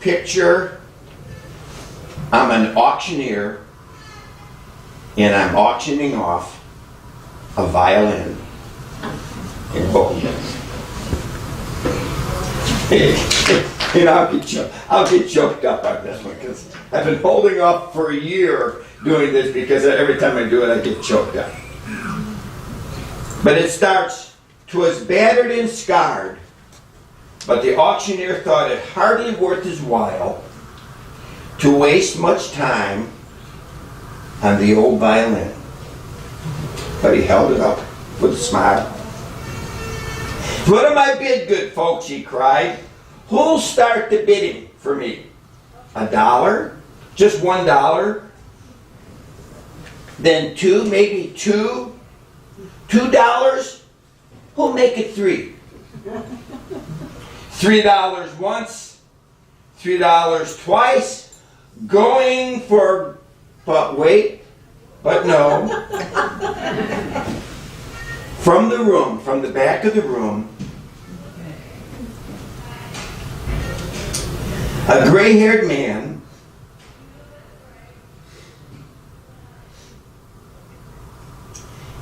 picture I'm an auctioneer and I'm auctioning off a violin in Bohemia. And I'll get choked up on this one because I've been holding off for a year doing this because every time I do it I get choked up. But it starts, "'Twas battered and scarred, but the auctioneer thought it hardly worth his while to waste much time on the old violin." But he held it up with a smile. "What am I bid, good folks?" he cried. "Who'll start the bidding for me? $1? Just $1? Then two, maybe two? $2? Who'll make it $3? $3 once, $3 twice, going for, but wait, but no." From the room, from the back of the room, a gray-haired man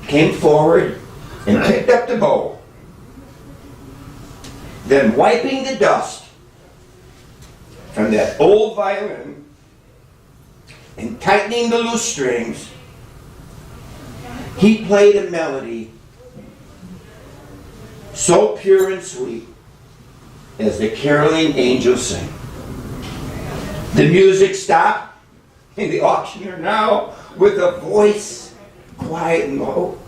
came forward and picked up the bow. Then, wiping the dust from that old violin and tightening the loose strings, he played a melody so pure and sweet as the caroling angels sing. The music stopped, and the auctioneer, now with a voice quiet and low,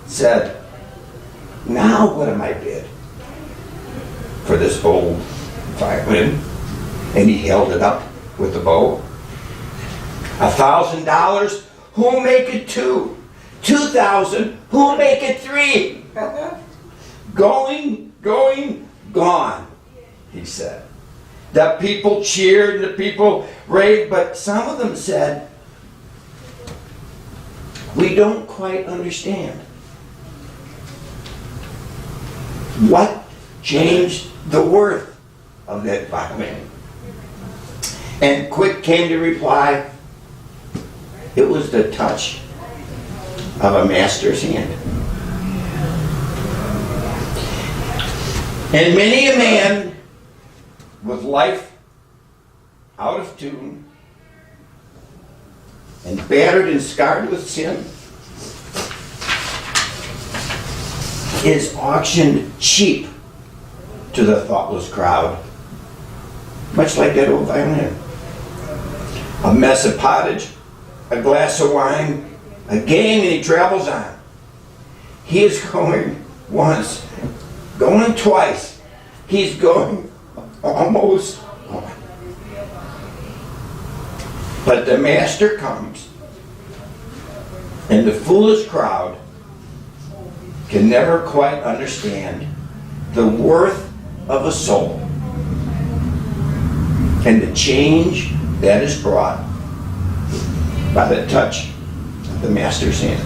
said, "Now what am I bid for this old violin?" And he held it up with the bow. $1,000, who'll make it $2? $2,000, who'll make it $3? Going, gone, he said. The people cheered, the people raved, but some of them said, "We don't quite understand. What changed the worth of that violin?" And quick came the reply, "It was the touch of a master's hand." And many a man with life out of tune and battered and scarred with sin is auctioned cheap to the thoughtless crowd, much like that old violin. A mess of pottage, a glass of wine, a game, and he travels on. He is going once, going twice. He's going almost gone. But the master comes, and the foolish crowd can never quite understand the worth of a soul and the change that is brought by the touch of the master's hand.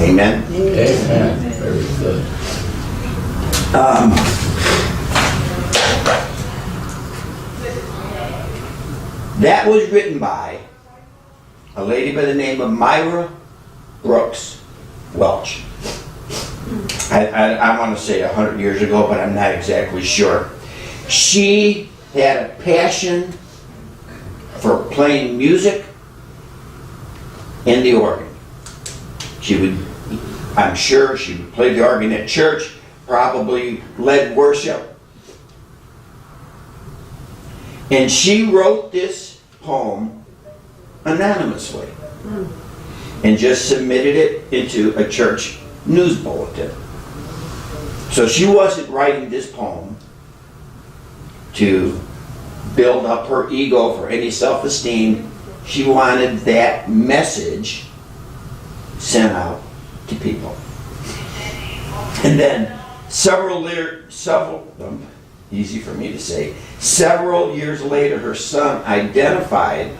Amen? Amen. Very good. That was written by a lady by the name of Myra Brooks Welch. I want to say 100 years ago, but I'm not exactly sure. She had a passion for playing music and the organ. I'm sure she would play the organ at church, probably led worship. And she wrote this poem anonymously and just submitted it into a church news bulletin. So she wasn't writing this poem to build up her ego for any self-esteem. She wanted that message sent out to people. And then several easy for me to say, several years later, her son identified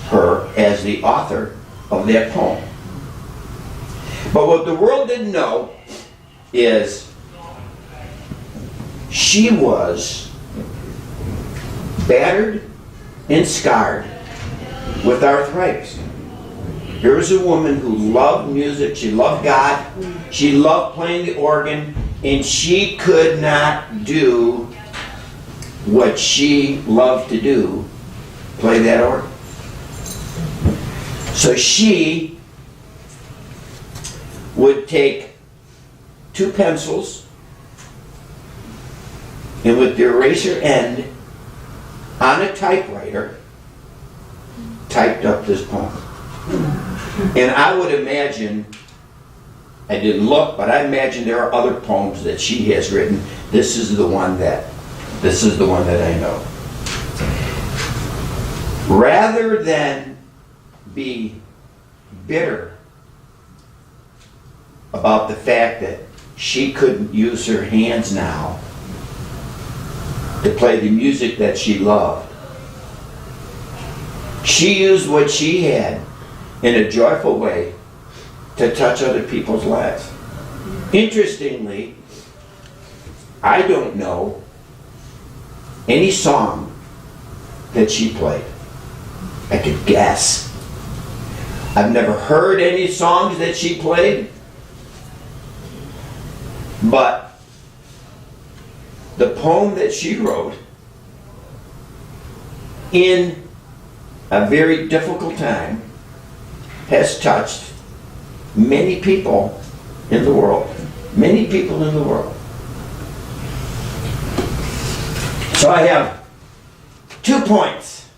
her as the author of that poem. But what the world didn't know is she was battered and scarred with arthritis. Here was a woman who loved music, she loved God, she loved playing the organ, and she could not do what she loved to do, play that organ. So she would take 2 pencils and with the eraser end on a typewriter typed up this poem. And I would imagine, I didn't look, but I imagine there are other poems that she has written. This is the one that I know. Rather than be bitter about the fact that she couldn't use her hands now to play the music that she loved, she used what she had in a joyful way to touch other people's lives. Interestingly, I don't know any song that she played. I could guess. I've never heard any songs that she played, but the poem that she wrote in a very difficult time has touched many people in the world. Many people in the world. So I have 2 points.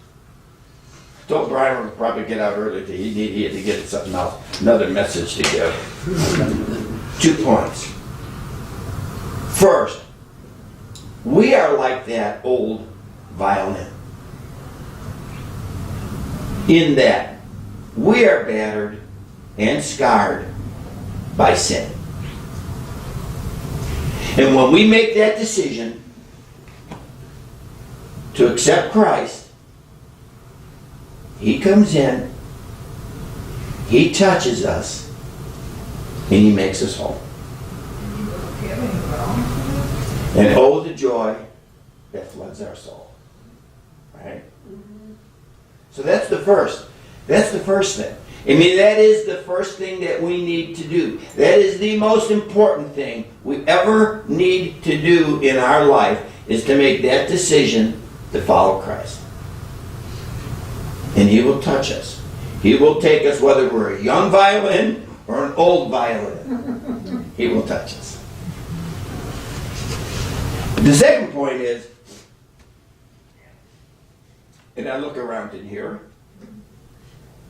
I told Brian would probably get out early. He had to get something else, another message to give. 2 points. First, we are like that old violin, in that we are battered and scarred by sin. And when we make that decision to accept Christ, He comes in, He touches us, and He makes us whole. And oh, the joy that floods our soul. Right? So that's the first. That's the first thing. I mean, that is the first thing that we need to do. That is the most important thing we ever need to do in our life, is to make that decision to follow Christ. And He will touch us. He will take us, whether we're a young violin or an old violin. He will touch us. The second point is, and I look around in here,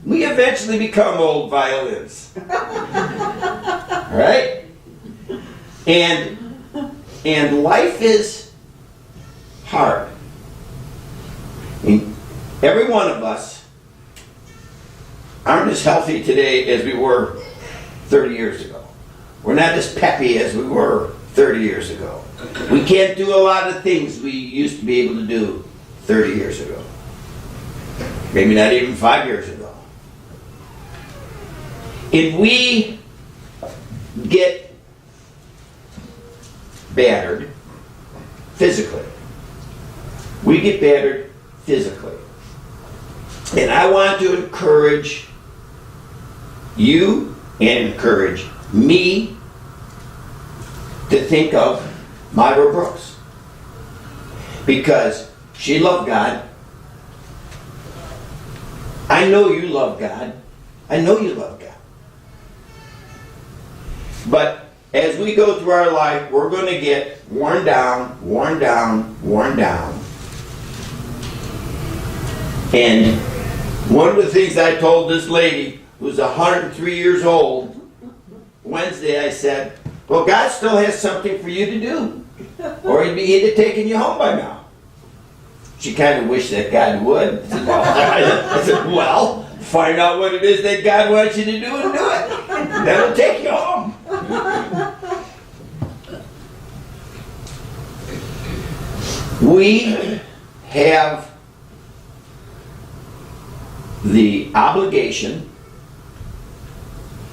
we eventually become old violins. Right? And life is hard. I mean, every one of us aren't as healthy today as we were 30 years ago. We're not as peppy as we were 30 years ago. We can't do a lot of things we used to be able to do 30 years ago. Maybe not even 5 years ago. And we get battered physically. We get battered physically. And I want to encourage you and encourage me to think of Myra Brooks. Because she loved God. I know you love God. I know you love God. But as we go through our life, we're going to get worn down, worn down, worn down. And one of the things I told this lady, who's 103 years old, Wednesday, I said, well, God still has something for you to do, or He'd have taken you home by now. She kind of wished that God would. I said, well, find out what it is that God wants you to do and do it. That'll take you home. We have the obligation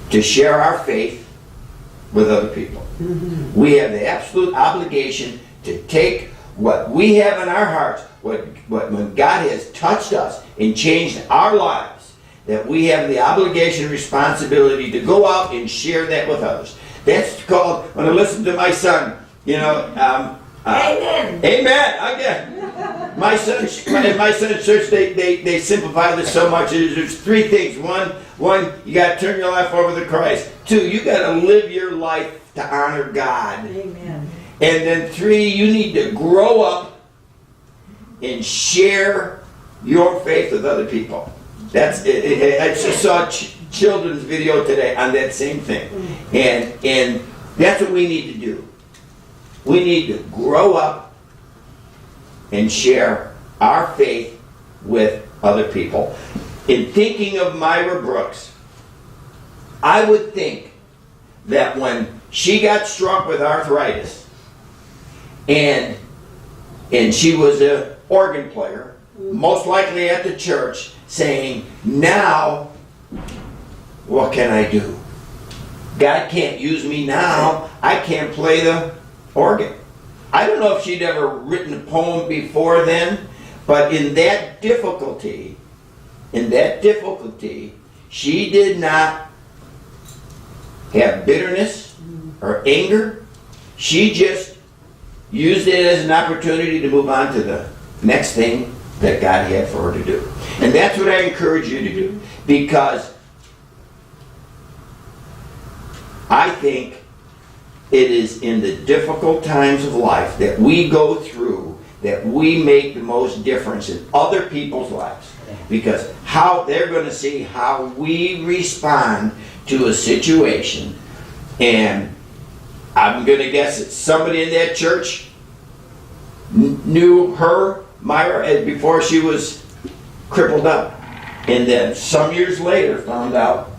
to share our faith with other people. We have the absolute obligation to take what we have in our hearts, when God has touched us and changed our lives, that we have the obligation and responsibility to go out and share that with others. That's called, when I listen to my son, Amen. Amen. Again. My son's church, they simplify this so much. There's three things. One, you got to turn your life over to Christ. Two, you got to live your life to honor God. Amen. And then three, you need to grow up and share your faith with other people. That's it. I just saw a children's video today on that same thing, and that's what we need to do. We need to grow up and share our faith with other people. In thinking of Myra Brooks, I would think that when she got struck with arthritis, and she was an organ player, most likely at the church, saying, now, what can I do? God can't use me now. I can't play the organ. I don't know if she'd ever written a poem before then, but in that difficulty, she did not have bitterness or anger. She just used it as an opportunity to move on to the next thing that God had for her to do. And that's what I encourage you to do, because I think it is in the difficult times of life that we go through that we make the most difference in other people's lives. Because how they're going to see how we respond to a situation. And I'm going to guess that somebody in that church knew her, Myra, before she was crippled up. And then some years later found out,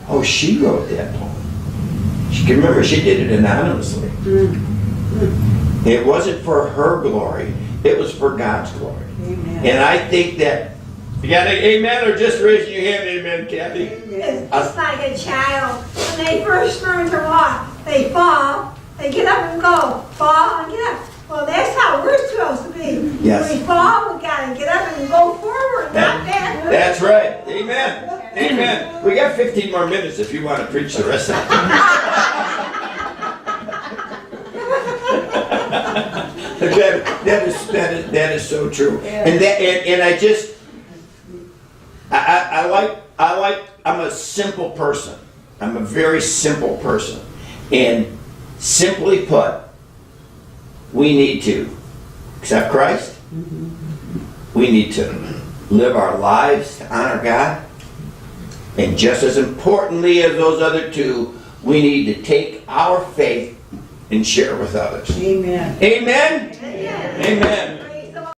oh, she wrote that poem. She can remember she did it anonymously. It wasn't for her glory, it was for God's glory. Amen. And I think that, you got an amen, or just raising your hand, amen, Kathy? It's like a child. When they first learn to walk, they fall, they get up and go, fall and get up. Well, that's how we're supposed to be. Yes. When we fall, we gotta get up and go forward, not backward. That's right. Amen. Amen. We got 15 more minutes if you want to preach the rest of it. That is so true. And I'm a simple person. I'm a very simple person. And simply put, we need to accept Christ. We need to live our lives to honor God. And just as importantly as those other two, we need to take our faith and share with others. Amen. Amen? Amen. Amen.